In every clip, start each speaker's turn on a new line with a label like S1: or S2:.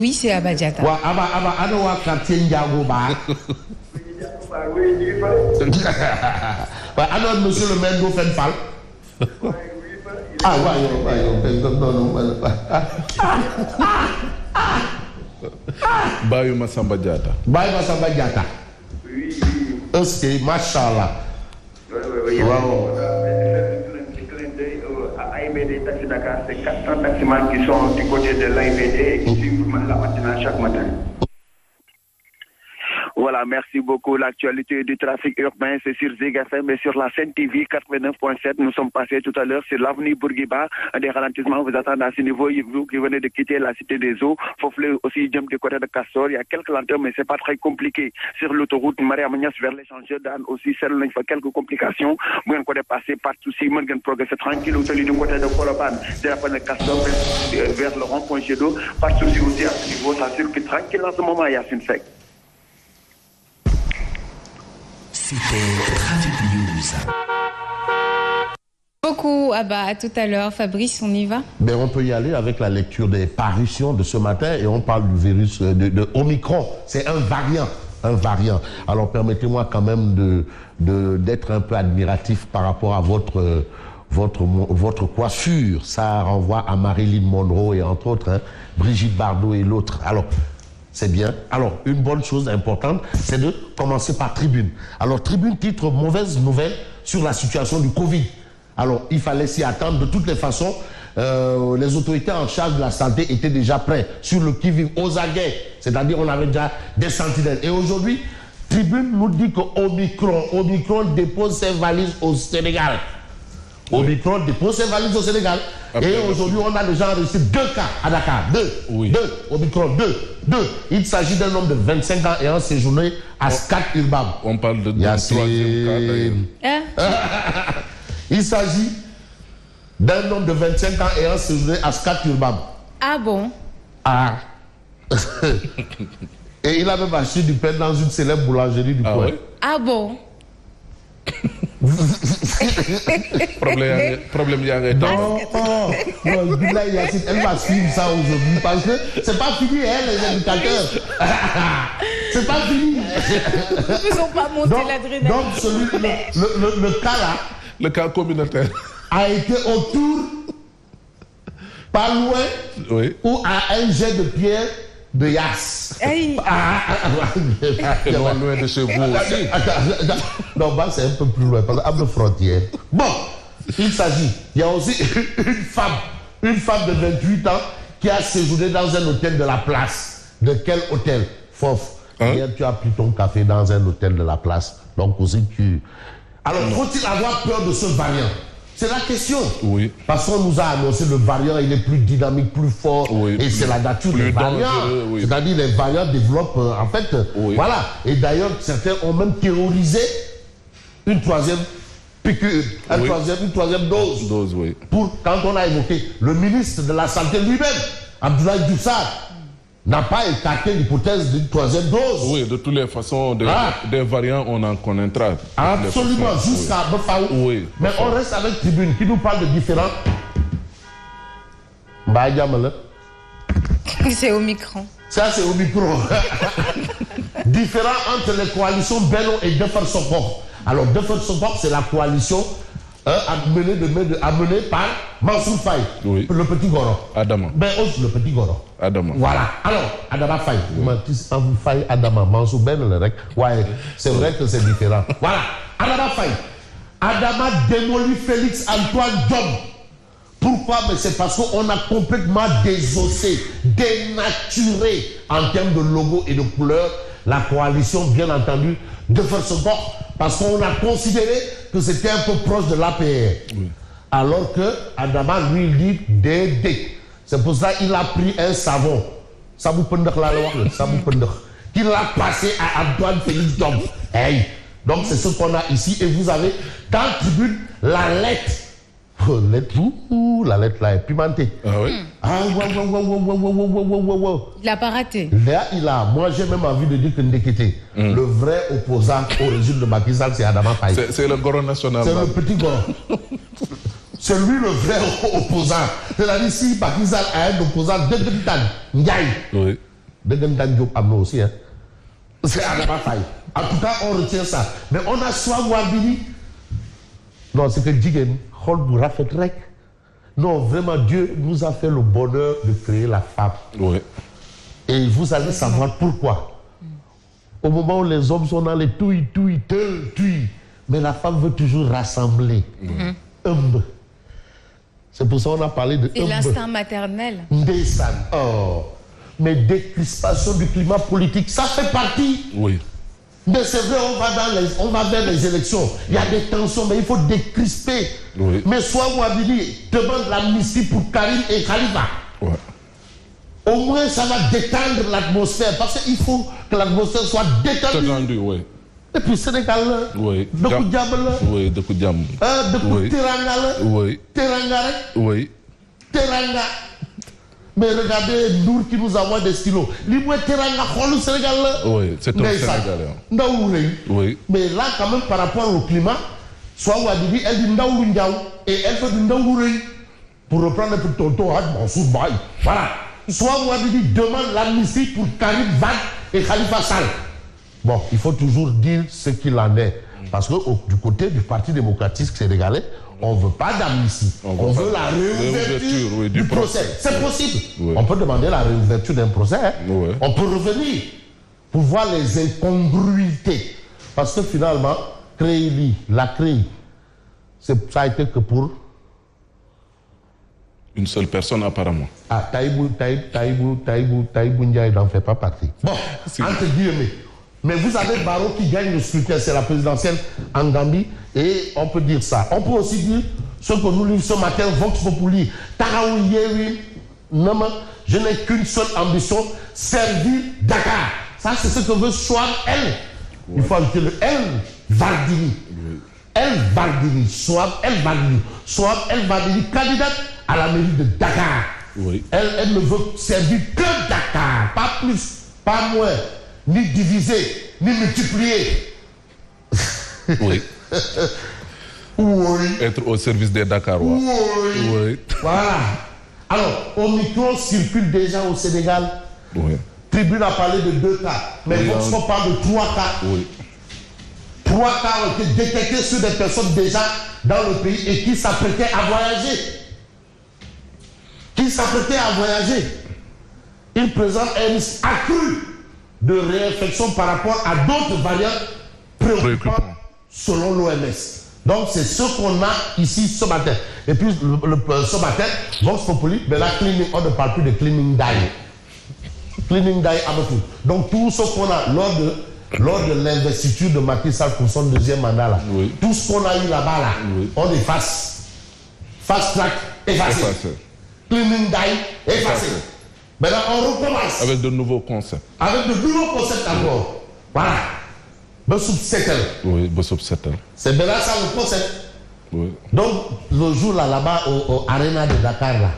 S1: Oui, c'est Abadiata.
S2: Wa aba wa quartier Ndiago ba. Alors monsieur le maire d'Ofen Fall. Ah ouais, non.
S3: Bayou Massamba Diatta.
S2: Bayou Massamba Diatta.
S4: Oui.
S2: Ok, machallah.
S4: Oui. Wow. AIBD Taxi Dakar, c'est 400 taximans qui sont du côté de l'AIBD et qui suivent la matinale chaque matin. Voilà, merci beaucoup. L'actualité du trafic urbain, c'est sur Zig FM et sur la Sen TV 89.7. Nous sommes passés tout à l'heure sur l'avenue Bourguiba. Des ralentissements vous attendent à ce niveau. Vous qui venez de quitter la cité des eaux, Fofle aussi, jump du côté de Castor. Il y a quelques lenteurs, mais c'est pas très compliqué. Sur l'autoroute Maria-Magnas vers l'échangeur d'Anne aussi, celle il faut quelques complications. Vous pouvez passer partout si vous pouvez progresser tranquille. Vous du côté de Koloban, de la de Castor vers le rond-point jet d'eau. Partout aussi à ce niveau, ça circule tranquille en ce moment, il y a une sec.
S5: C'était Trafic News.
S1: Beaucoup, Abba, à tout à l'heure. Fabrice, on y va?
S2: Ben, on peut y aller avec la lecture des parutions de ce matin et on parle du virus de Omicron. C'est un variant. Alors permettez-moi quand même d'être un peu admiratif par rapport à votre coiffure. Ça renvoie à Marilyn Monroe et entre autres, Brigitte Bardot et l'autre. Alors, c'est bien. Alors, une bonne chose importante, c'est de commencer par Tribune. Alors, Tribune titre « Mauvaise nouvelle sur la situation du Covid ». Alors, il fallait s'y attendre. De toutes les façons, les autorités en charge de la santé étaient déjà prêts sur le qui-vive, aux aguets. C'est-à-dire, on avait déjà des sentinelles. Et aujourd'hui, Tribune nous dit que Omicron dépose ses valises au Sénégal. Omicron dépose ses valises au Sénégal. Et aujourd'hui, on a déjà enregistré 2 cas à Dakar. 2. Omicron, 2. Il s'agit d'un homme de 25 ans ayant séjourné à Scat Urbam.
S3: On parle de 3e cas.
S2: Il s'agit d'un homme de 25 ans ayant séjourné à Scat Urbam.
S1: Ah bon?
S2: Ah. Et il a même acheté du pain dans une célèbre boulangerie du coin.
S3: Oui?
S1: Ah bon?
S3: Problème y a un
S2: Non, elle va suivre ça aujourd'hui parce que c'est pas fini, les éducateurs. C'est pas fini.
S1: Ils n'ont pas monté l'adrénaline.
S2: Donc, le cas là.
S3: Le cas communautaire.
S2: A été autour, pas loin, ou à un jet de pierre de Yass.
S1: Hey.
S3: Loin de chez vous aussi.
S2: Non, bah, c'est un peu plus loin, parce qu'à nos frontières. Bon, il y a aussi une femme de 28 ans qui a séjourné dans un hôtel de la place. De quel hôtel? Fof. Hier, tu as pris ton café dans un hôtel de la place. Donc aussi tu... Alors, faut-il avoir peur de ce variant? C'est la question.
S3: Oui.
S2: Parce qu'on nous a annoncé le variant, il est plus dynamique, plus fort. Oui, et c'est la nature des variants. Oui. C'est-à-dire les variants développent, en fait, voilà. Et d'ailleurs, certains ont même théorisé une troisième piqûre, une troisième dose.
S3: Oui.
S2: Pour, quand on a évoqué le ministre de la Santé lui-même, Abdoulaye Diouf Sarr, n'a pas écarté l'hypothèse d'une troisième dose.
S3: Oui, de toutes les façons, des variants, on en connaîtra.
S2: Absolument, jusqu'à Befaou.
S3: Oui.
S2: Mais on reste avec Tribune qui nous parle de différents...
S1: C'est Omicron.
S2: Ça, c'est Omicron. Différents entre les coalitions Bello et Defar Sokok. Alors, Defar Sokok, c'est la coalition amenée par Mansour Faye, le petit Goro.
S3: Adama.
S2: Ben, le petit Goro.
S3: Adama.
S2: Voilà. Alors, Adama Faye. Faye, Adama, Mansour Ben, ouais, c'est vrai que c'est différent. Voilà. Adama Faye. Adama démolit Félix Antoine Diome. Pourquoi? Mais c'est parce qu'on a complètement désossé, dénaturé en termes de logo et de couleur la coalition, bien entendu, de Fersebok, parce qu'on a considéré que c'était un peu proche de l'APR. Oui. Alors que Adama, lui, il dit Dédé. C'est pour ça qu'il a pris un savon. Qu'il a passé à Antoine Félix Diome. Hey. Donc c'est ce qu'on a ici. Et vous avez dans la tribune la lettre. La lettre là est pimentée.
S3: Ah oui?
S1: Il n'a pas raté.
S2: Là, moi j'ai même envie de dire que Ndekete, le vrai opposant au régime de Macky Sall, c'est Adama Faye.
S3: C'est le Goro national.
S2: C'est le petit Goro. C'est lui le vrai opposant. C'est-à-dire si Macky Sall a un opposant de Ndiaye.
S3: Oui.
S2: Degendan Diop Amno aussi, hein. C'est Adama Faye. En tout cas, on retient ça. Mais on a Soham Wardini. Non, c'est que Djigen, Holbou Rafet Rek. Non, vraiment, Dieu nous a fait le bonheur de créer la femme.
S3: Oui.
S2: Et vous allez savoir pourquoi. Au moment où les hommes sont dans les touilles, mais la femme veut toujours rassembler. C'est pour ça qu'on a parlé de
S1: C'est l'instinct maternel.
S2: Ndesan. Oh. Mais décrispation du climat politique, ça fait partie.
S3: Oui.
S2: Mais c'est vrai, on va vers les élections. Il y a des tensions, mais il faut décrisper.
S3: Oui.
S2: Mais Soham Wardini demande l'amnistie pour Karim et Khalifa.
S3: Ouais.
S2: Au moins, ça va détendre l'atmosphère. Parce qu'il faut que l'atmosphère soit détendue.
S3: Détendu, oui.
S2: Et puis Sénégal,
S3: oui.
S2: de Koudjam,
S3: oui, de Koudjam.
S2: De Teranga,
S3: oui.
S2: Teranga,
S3: oui.
S2: Teranga. Mais regardez Nour qui nous envoie des stylos. L'Imoué Teranga, le Sénégal.
S3: Oui, c'est un Sénégalais.
S2: Oui. Mais là, quand même, par rapport au climat, Soham Wardini, elle dit Ndaoulou Ndiaou et elle fait du Ndaoulou. Pour reprendre un peu Tonton Hadj Mansour Baye. Voilà. Soham Wardini demande l'amnistie pour Karim Wade et Khalifa Sall. Bon, il faut toujours dire ce qu'il en est. Parce que du côté du Parti démocratique sénégalais, on ne veut pas d'amnistie. On veut la réouverture du procès. C'est possible. Oui. On peut demander la réouverture d'un procès. Hein. Oui. On peut revenir pour voir les incongruités. Parce que finalement, la CREI, ça a été que pour...
S3: Une seule personne apparemment.
S2: Ah, Taïbou Ndiaye n'en fait pas partie. Bon, entre guillemets. Mais vous avez Barrow qui gagne le scrutin, c'est la présidentielle en Gambie, et on peut dire ça. On peut aussi dire ce que nous lisons ce matin, Vox Populi. Taraou Yewi, je n'ai qu'une seule ambition, servir Dakar. Ça, c'est ce que veut Soham elle. Il faut ajouter le El Wardini. El Wardini, Soham El Wardini. Soham El Wardini, candidate à la mairie de Dakar.
S3: Oui.
S2: Elle ne veut servir que Dakar, pas plus, pas moins. Ni diviser, ni multiplier.
S3: Oui.
S2: Oui.
S3: Être au service des Dakarois.
S2: Oui. Voilà. Alors, Omicron circule déjà au Sénégal.
S3: Oui.
S2: Tribune a parlé de 2 cas. Mais on parle de 3 cas. Oui. 3 cas ont été détectés sur des personnes déjà dans le pays et qui s'apprêtaient à voyager. Ils présentent un risque accru de réinfection par rapport à d'autres variantes préoccupantes selon l'OMS. Donc c'est ce qu'on a ici ce matin. Et puis ce matin, Vox Populi, mais la cleaning, on ne parle plus de cleaning day. Cleaning day à tout. Donc tout ce qu'on a lors de l'investiture de Macky Sall pour son 2e mandat là, oui. Tout ce qu'on a eu là-bas là, oui. On efface. Fast track, effacé. Cleaning day, effacé. Maintenant, on recommence.
S3: Avec de nouveaux concepts.
S2: Encore. Voilà. Bessoup Settle.
S3: Oui, Bessoup Settle.
S2: C'est bien ça le concept.
S3: Oui.
S2: Donc, le jour là-bas, au Arena de Dakar, là,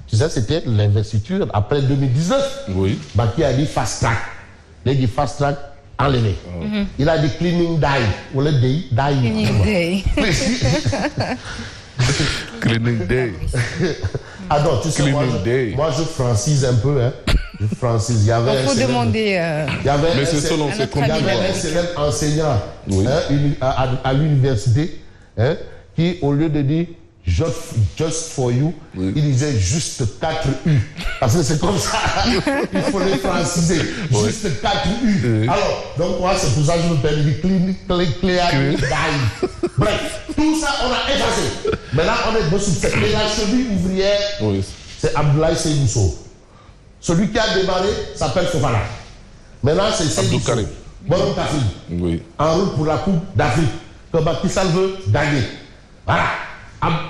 S2: tu sais, c'était l'investiture après 2019.
S3: Oui.
S2: Baki a dit fast track. Il a dit fast track, enlevé. Il a dit cleaning day. Ou le day.
S1: Cleaning day.
S3: Cleaning day.
S2: Ah non, tu sais, moi je francise un peu. Hein. Je francise. Il faut
S1: demander.
S3: Mais c'est selon ses conditions.
S2: Il y avait un célèbre enseignant à l'université qui, au lieu de dire just for you, il disait juste 4 U. Parce que c'est comme ça. Il faut les franciser. Juste 4 U. Alors, donc moi, c'est pour ça que je me permets de Bref, tout ça, on a effacé. Maintenant, on est dessus. Et la cheville ouvrière, c'est Abdoulaye Seydou. Celui qui a démarré s'appelle Fofana. Maintenant, c'est Seydou Karim. Borom Kafil. En route pour la Coupe d'Afrique. Que Macky Sall veut gagner. Voilà.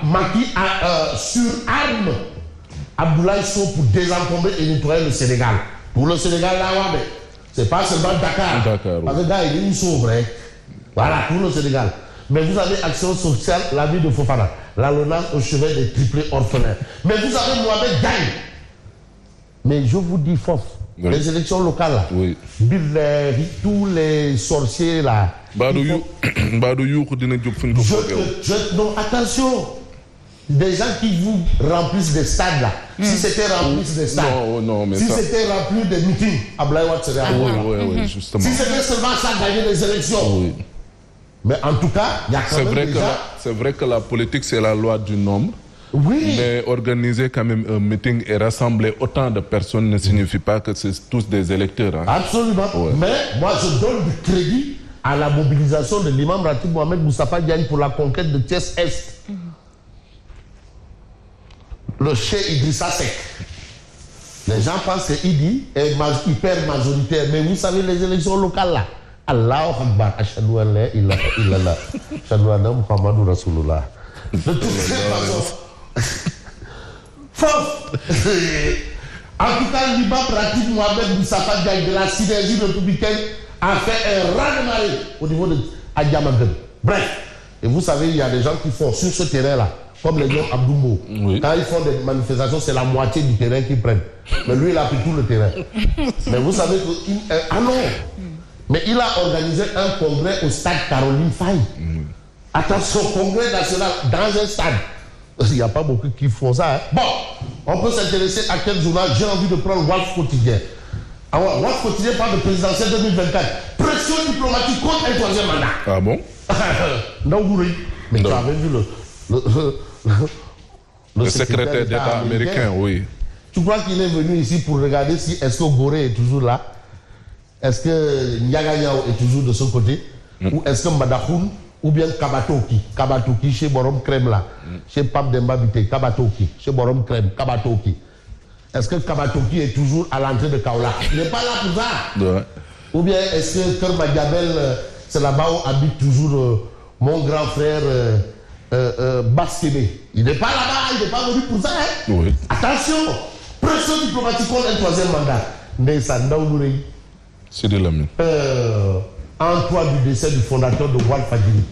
S2: Macky a sur arme Abdoulaye Sow pour désencombrer et nettoyer le Sénégal. Pour le Sénégal, là, mais c'est pas seulement Dakar. Parce que gars, il est sauve, vrai. Voilà, pour le Sénégal. Mais vous avez Action sociale, la vie de Fofana. La LONASE au chevet des triplés orphelins. Mais vous avez Mohamed Gaye. Mais je vous dis, Fof, les élections locales, là, tous les sorciers, là. Non, attention. des gens qui vous remplissent des stades là. Si c'était remplir des stades.
S3: Non, mais
S2: si
S3: ça...
S2: c'était remplir des meetings, Ablaye Wade serait à
S3: Oui, justement.
S2: Si c'était seulement ça, gagner les élections.
S3: Oui.
S2: Mais en tout cas, il y a quand même déjà...
S3: C'est vrai que la politique, c'est la loi du nombre.
S2: Oui.
S3: Mais organiser quand même un meeting et rassembler autant de personnes ne signifie pas que c'est tous des électeurs. Hein.
S2: Absolument. Ouais. Mais moi, je donne du crédit à la mobilisation de l'imam Ratib Mohamed Moustapha Diagne pour la conquête de Thiès-Est. Le Cheikh Idrissa Seck. Les gens pensent que Idi est hyper majoritaire. Mais vous savez, les élections locales là, Allahu Akbar, Ashhadu an la ilaha illallah, Ashhadu anna Muhammadur Rasulullah. De toutes les façons, en tout cas, l'imam Ratib Mohamed Moustapha Diagne de la synergie républicaine a fait un raz-de-marée au niveau de Adjamagan. Bref, et vous savez, il y a des gens qui font sur ce terrain-là, comme les gens Abdoumbo. Oui. Quand ils font des manifestations, c'est la moitié du terrain qu'ils prennent. Mais lui, il a pris tout le terrain. Mais vous savez que... ah non. Mais il a organisé un congrès au stade Caroline Faye. Attention, congrès national dans un stade. Il n'y a pas beaucoup qui font ça. Hein. Bon, on peut s'intéresser à quel journal. J'ai envie de prendre Walf Quotidien. Alors, Walf Quotidien parle de présidentielle 2024. Pression diplomatique contre un troisième mandat.
S3: Ah bon?
S2: Non, vous mais tu avais vu
S3: le secrétaire d'État américain, oui.
S2: Tu crois qu'il est venu ici pour regarder si est-ce que Gorée est toujours là? Est-ce que Nyaganyao est toujours de son côté? Ou est-ce que Madakoun ou bien Kabatoki chez Borom Krem là, chez Pape Demba Bité, Kabatoki, chez Borom Krem, Kabatoki. Est-ce que Kabatoki est toujours à l'entrée de Kaola? Il n'est pas là pour ça. Ouais. Ou bien est-ce que Kerma Diabel, c'est là-bas où habite toujours mon grand frère Baskébé? Il n'est pas là-bas, il n'est pas venu pour ça. Hein? Oui. Attention, pression diplomatique contre un troisième mandat. Mais ça n'a pas eu.
S3: C'est de la mine.
S2: En toi du décès du fondateur de Walf Fadjili,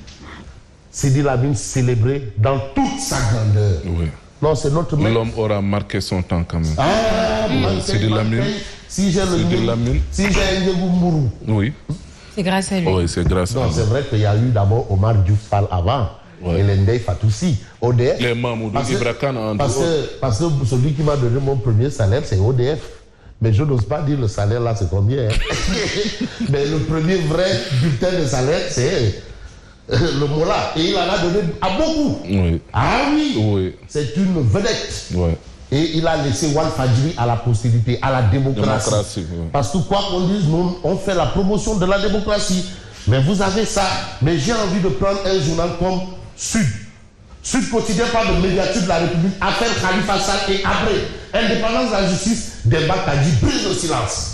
S2: Sidi Lamine célébré dans toute sa grandeur. Oui. Non, c'est notre mec.
S3: L'homme aura marqué son temps quand même.
S2: Ah,
S3: Sidi Lamine.
S2: Si j'ai un Yegumbourou.
S3: Oui.
S1: C'est grâce à lui.
S3: Oui, c'est grâce à lui.
S2: Non, c'est vrai qu'il y a eu d'abord Omar Diouf Fall avant. Ouais. Et l'Endey Fatoussi. ODF.
S3: Les Mamoudou Ibrakan en
S2: parce que celui qui m'a donné mon premier salaire, c'est ODF. Mais je n'ose pas dire le salaire là, c'est combien. Hein? Mais le premier vrai bulletin de salaire, c'est le Mola. Et il en a donné à beaucoup. Oui. Ah oui, oui. C'est une vedette. Oui. Et il a laissé Walf Fadjili à la postérité, à la démocratie. Oui. Parce que quoi qu'on dise, nous, on fait la promotion de la démocratie. Mais vous avez ça. Mais j'ai envie de prendre un journal comme Sud. Sud Quotidien parle de médiature de la République, affaire Khalifa Sall et après, indépendance de la justice, Demba Kadji brise le silence.